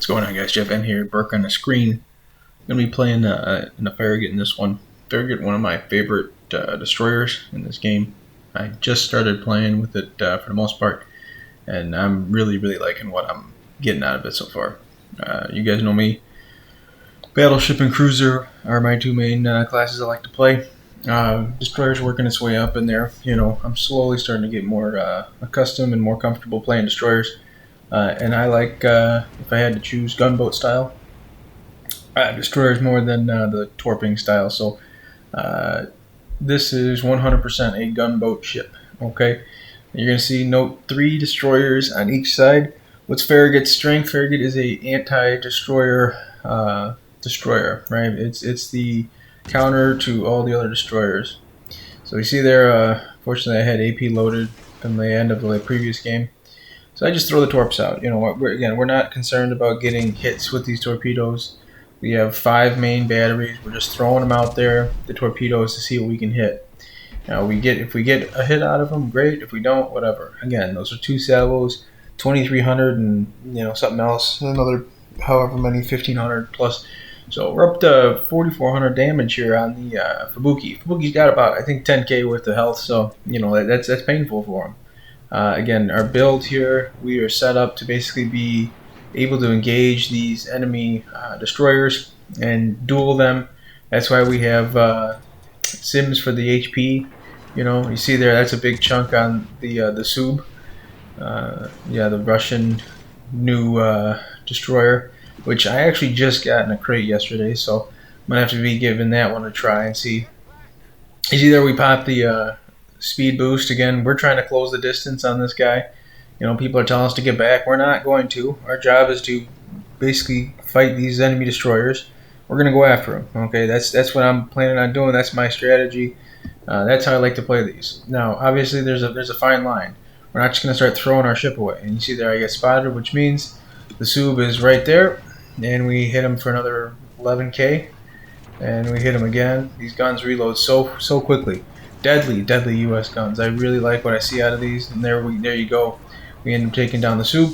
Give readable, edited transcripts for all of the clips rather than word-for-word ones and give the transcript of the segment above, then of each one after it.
What's going on, guys? Jeff N here, Burke on the screen. I'm going to be playing in a Farragut in this one. Farragut, one of my favorite destroyers in this game. I just started playing with it for the most part, and I'm really liking what I'm getting out of it so far. You guys know me. Battleship and Cruiser are my two main classes I like to play. Destroyer's working its way up in there. You know, I'm slowly starting to get more accustomed and more comfortable playing destroyers. And I like, if I had to choose, gunboat style. Destroyers more than the torping style. So this is 100% a gunboat ship. Okay, you're going to see note 3 destroyers on each side. What's Farragut's strength? Farragut is a anti-destroyer destroyer, right? It's the counter to all the other destroyers. So you see there, fortunately I had AP loaded from the end of the previous game. So I just throw the torps out. You know, we're not concerned about getting hits with these torpedoes. We have 5 main batteries. We're just throwing them out there, the torpedoes, to see what we can hit. Now if we get a hit out of them, great. If we don't, whatever. Again, those are 2 salvos, 2,300, and something else, another however many, 1,500 plus. So we're up to 4,400 damage here on the Fubuki. Fubuki's got about, I think, 10k worth of health. So that's painful for him. Again, our build here, we are set up to basically be able to engage these enemy destroyers and duel them. That's why we have sims for the HP. You see there, that's a big chunk on the Sub. The Russian new destroyer, which I actually just got in a crate yesterday, so I'm gonna have to be giving that one a try and see. You see there, we pop the speed boost. Again, we're trying to close the distance on this guy. People are telling us to get back. We're not going to. Our job is to basically fight these enemy destroyers. We're gonna go after them. Okay, that's what I'm planning on doing. That's my strategy. That's how I like to play these. Now, obviously, there's a fine line. We're not just gonna start throwing our ship away. And you see there, I get spotted, which means the Sub is right there, and we hit him for another 11k, and we hit him again. These guns reload so quickly. Deadly U.S. guns. I really like what I see out of these. And there you go. We end up taking down the Sub.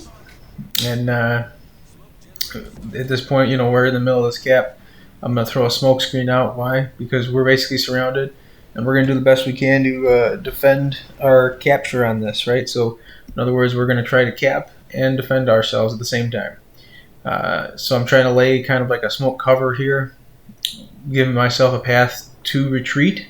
And at this point, we're in the middle of this cap. I'm going to throw a smoke screen out. Why? Because we're basically surrounded. And we're going to do the best we can to defend our capture on this, right? So, in other words, we're going to try to cap and defend ourselves at the same time. So I'm trying to lay kind of like a smoke cover here, giving myself a path to retreat.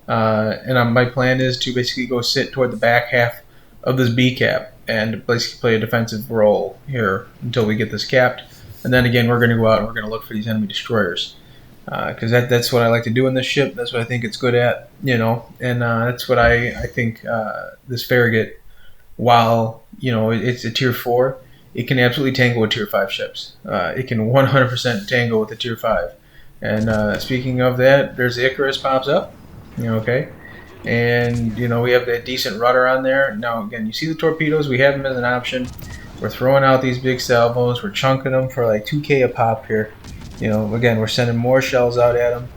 And my plan is to basically go sit toward the back half of this B cap and basically play a defensive role here until we get this capped. And then again, we're going to go out and we're going to look for these enemy destroyers. Because that's what I like to do in this ship. That's what I think it's good at, and that's what I think this Farragut, while, it's a tier 4, it can absolutely tango with tier 5 ships. It can 100% tango with the tier 5. And speaking of that, there's the Icarus pops up. Okay, and we have that decent rudder on there. Now again, you see the torpedoes, we have them as an option. We're throwing out these big salvos, we're chunking them for like 2k a pop here. Again, we're sending more shells out at them,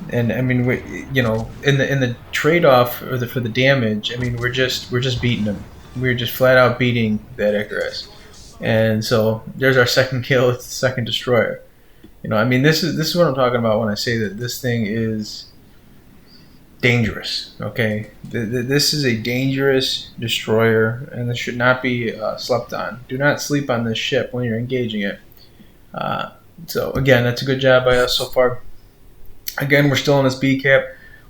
and I mean, in the trade-off for the damage, I mean, we're just beating them. We're just flat out beating that Icarus, and so there's our second kill. It's the second destroyer. I mean, this is what I'm talking about when I say that this thing is dangerous. Okay, this is a dangerous destroyer, and this should not be slept on. Do not sleep on this ship when you're engaging it. So again, that's a good job by us so far. Again, we're still on this B cap.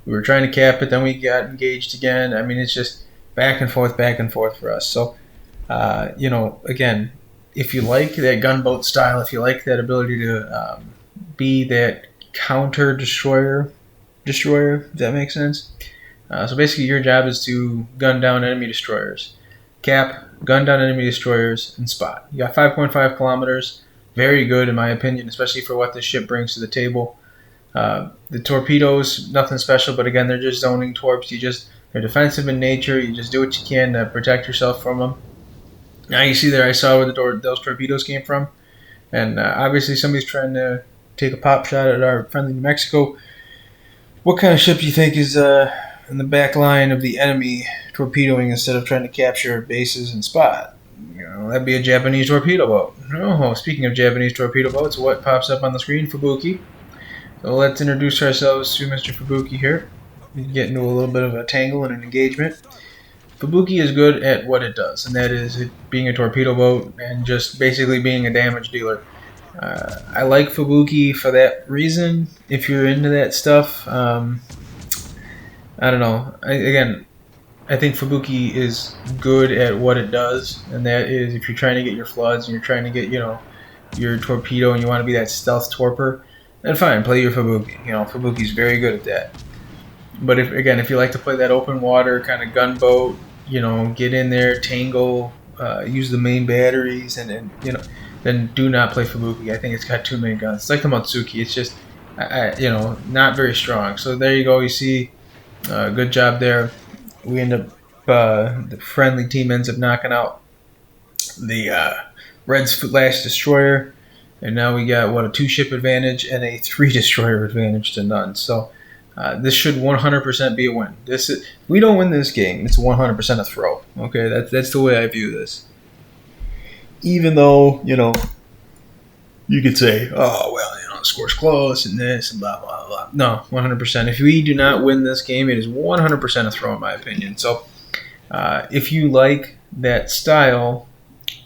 We were trying to cap it, then we got engaged again. I mean, it's just back and forth for us. So again, if you like that gunboat style, if you like that ability to be that counter destroyer, if that makes sense. So basically your job is to gun down enemy destroyers, cap, gun down enemy destroyers, and spot. You got 5.5 kilometers, very good in my opinion, especially for what this ship brings to the table. The torpedoes, nothing special, but again, they're just zoning torps. They're defensive in nature. You just do what you can to protect yourself from them. Now you see there, I saw where those torpedoes came from, and obviously somebody's trying to take a pop shot at our friendly New Mexico. What kind of ship do you think is in the back line of the enemy torpedoing instead of trying to capture bases and spot? That'd be a Japanese torpedo boat. Oh, speaking of Japanese torpedo boats, what pops up on the screen? Fubuki. So let's introduce ourselves to Mr. Fubuki here. Get into a little bit of a tangle and an engagement. Fubuki is good at what it does, and that is it being a torpedo boat and just basically being a damage dealer. I like Fubuki for that reason. If you're into that stuff, I don't know. I think Fubuki is good at what it does, and that is if you're trying to get your floods and you're trying to get your torpedo and you want to be that stealth torper, then fine, play your Fubuki. Fubuki's very good at that. But if you like to play that open water kind of gunboat, get in there, tangle, use the main batteries, and then do not play Fubuki. I think it's got too many guns. It's like the Matsuki. It's just, not very strong. So there you go. You see, good job there. We end up, the friendly team ends up knocking out the Red's last destroyer. And now we got, a 2-ship advantage and a 3-destroyer advantage to none. So this should 100% be a win. We don't win this game, it's 100% a throw. Okay, that's the way I view this. Even though, you could say, oh, well, the score's close and this and blah, blah, blah. No, 100%. If we do not win this game, it is 100% a throw in my opinion. So if you like that style,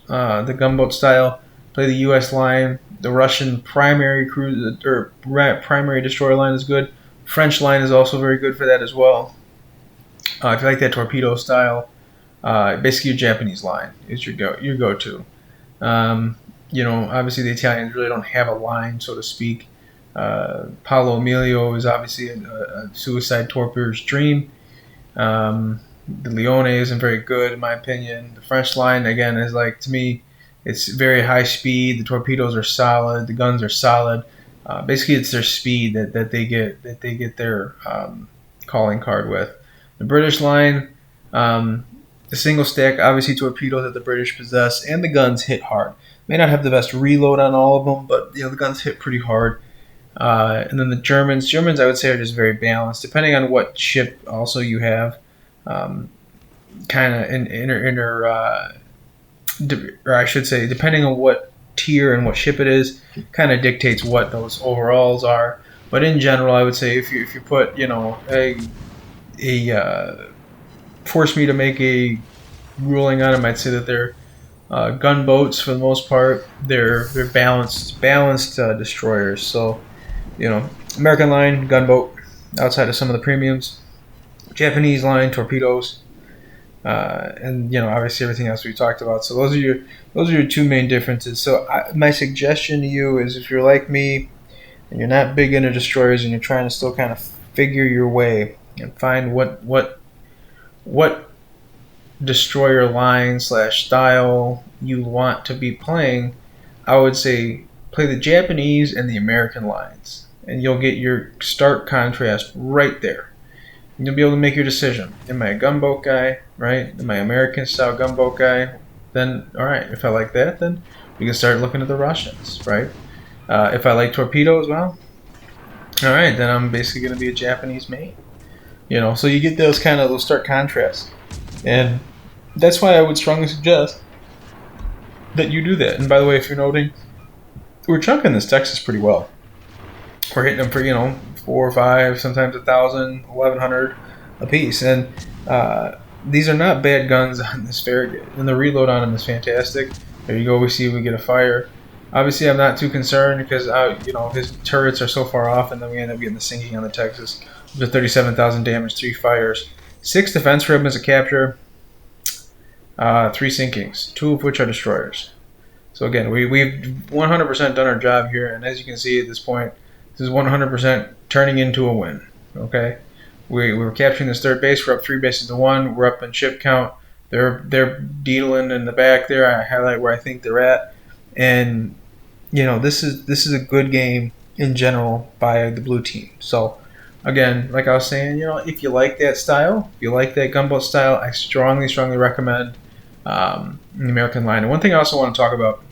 the gunboat style, play the U.S. line. The Russian primary cruise or primary destroyer line is good. French line is also very good for that as well. If you like that torpedo style, basically your Japanese line is your go-to. Obviously the Italians really don't have a line, so to speak. Paolo Emilio is obviously a suicide torpedo's dream. The Lione isn't very good in my opinion. The French line, again, is to me, it's very high speed. The torpedoes are solid. The guns are solid. Basically, it's their speed that they get their calling card with. The British line, the single stack, obviously torpedoes that the British possess, and the guns hit hard. May not have the best reload on all of them, but the guns hit pretty hard. And then the Germans, I would say, are just very balanced, depending on what ship also you have. Kind of or I should say, depending on what tier and what ship it is, kind of dictates what those overalls are. But in general, I would say if you put force me to make a ruling on them, I'd say that they're gunboats for the most part. They're balanced destroyers. So American line gunboat outside of some of the premiums. Japanese line torpedoes. And obviously everything else we talked about. So those are your two main differences. So my suggestion to you is, if you're like me and you're not big into destroyers and you're trying to still kind of figure your way and find what destroyer line / style you want to be playing, I would say play the Japanese and the American lines, and you'll get your stark contrast right there. You'll be able to make your decision. Am I a gunboat guy, right? Am I American style gunboat guy? Then, all right, if I like that, then we can start looking at the Russians, right? If I like torpedoes, well, all right, then I'm basically going to be a Japanese main. So you get those stark contrasts. And that's why I would strongly suggest that you do that. And by the way, if you're noting, we're chunking this Texas pretty well. We're hitting them for, 4 or 5, sometimes 1,000, 1,100 a piece. And these are not bad guns on this Farragut. And the reload on them is fantastic. There you go. We get a fire. Obviously, I'm not too concerned because, his turrets are so far off, and then we end up getting the sinking on the Texas. With 37,000 damage, 3 fires. 6 defense ribbons, a capture. 3 sinkings, 2 of which are destroyers. So again, we've 100% done our job here. And as you can see at this point, this is 100% turning into a win. Okay, we're capturing this third base. We're up 3 bases to 1. We're up in ship count. They're deedling in the back there. I highlight where I think they're at, and this is a good game in general by the blue team. So again, like I was saying, if you like that style, if you like that gunboat style, I strongly recommend the American line. And one thing I also want to talk about,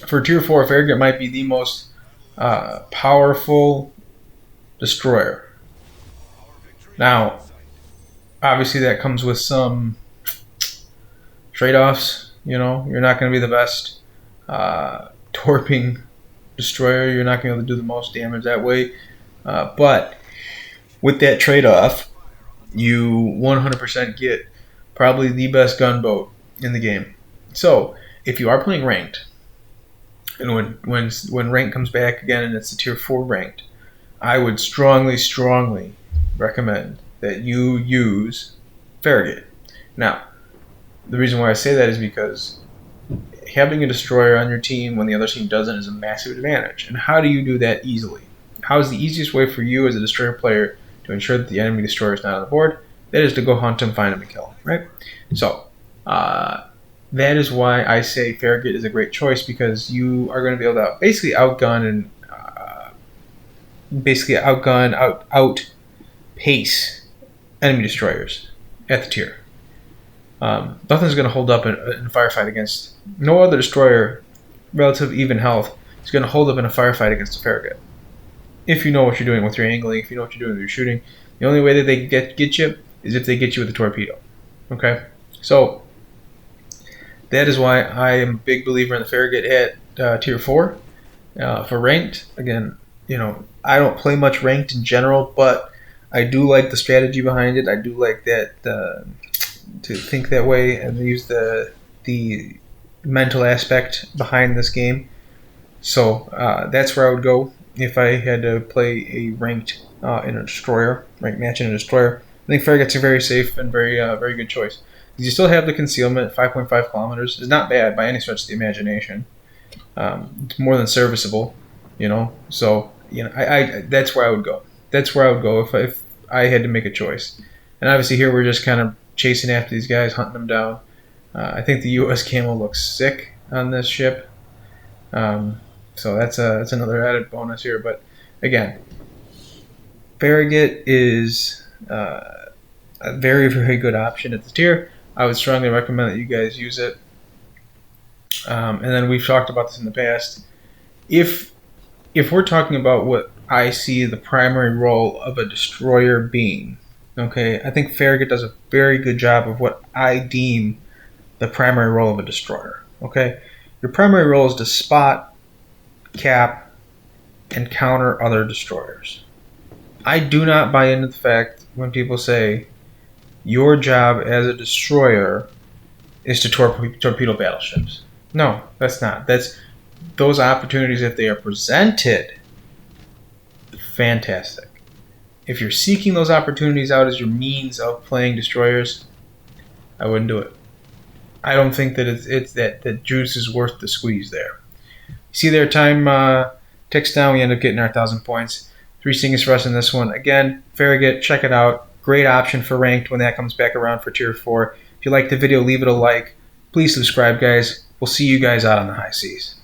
for Tier 4, Farragut might be the most powerful destroyer. Now, obviously that comes with some trade-offs. You're not going to be the best torping destroyer. You're not going to be able to do the most damage that way. But with that trade-off, you 100% get probably the best gunboat in the game. So if you are playing ranked, and when rank comes back again and it's a tier 4 ranked, I would strongly recommend that you use Farragut. Now, the reason why I say that is because having a destroyer on your team when the other team doesn't is a massive advantage. And how do you do that easily? How is the easiest way for you as a destroyer player to ensure that the enemy destroyer is not on the board? That is to go hunt him, find him, and kill him, right? So, that is why I say Farragut is a great choice, because you are going to be able to basically outpace enemy destroyers at the tier. Nothing's going to hold up in a firefight against... No other destroyer, relative even health, is going to hold up in a firefight against a Farragut. If you know what you're doing with your angling, if you know what you're doing with your shooting, the only way that they get you is if they get you with a torpedo. Okay? So, that is why I am a big believer in the Farragut at tier 4. For ranked, again, I don't play much ranked in general, but I do like the strategy behind it. I do like that to think that way and use the mental aspect behind this game. So that's where I would go if I had to play a ranked in a destroyer, ranked match in a destroyer. I think Farragut's a very safe and very good choice. You still have the concealment. 5.5 kilometers is not bad by any stretch of the imagination. It's more than serviceable, So I that's where I would go. That's where I would go if I had to make a choice. And obviously here we're just kind of chasing after these guys, hunting them down. I think the U.S. camo looks sick on this ship. So that's another added bonus here. But again, Farragut is a very good option at the tier. I would strongly recommend that you guys use it. And then we've talked about this in the past. If we're talking about what I see the primary role of a destroyer being, okay, I think Farragut does a very good job of what I deem the primary role of a destroyer. Okay, your primary role is to spot, cap, and counter other destroyers. I do not buy into the fact when people say your job as a destroyer is to torpedo battleships. No, that's not. That's those opportunities, if they are presented, fantastic. If you're seeking those opportunities out as your means of playing destroyers, I wouldn't do it. I don't think that it's that juice is worth the squeeze there. You see there, time ticks down. We end up getting our 1,000 points. 3 singers for us in this one. Again, Farragut, check it out. Great option for ranked when that comes back around for tier 4. If you like the video, leave it a like. Please subscribe, guys. We'll see you guys out on the high seas.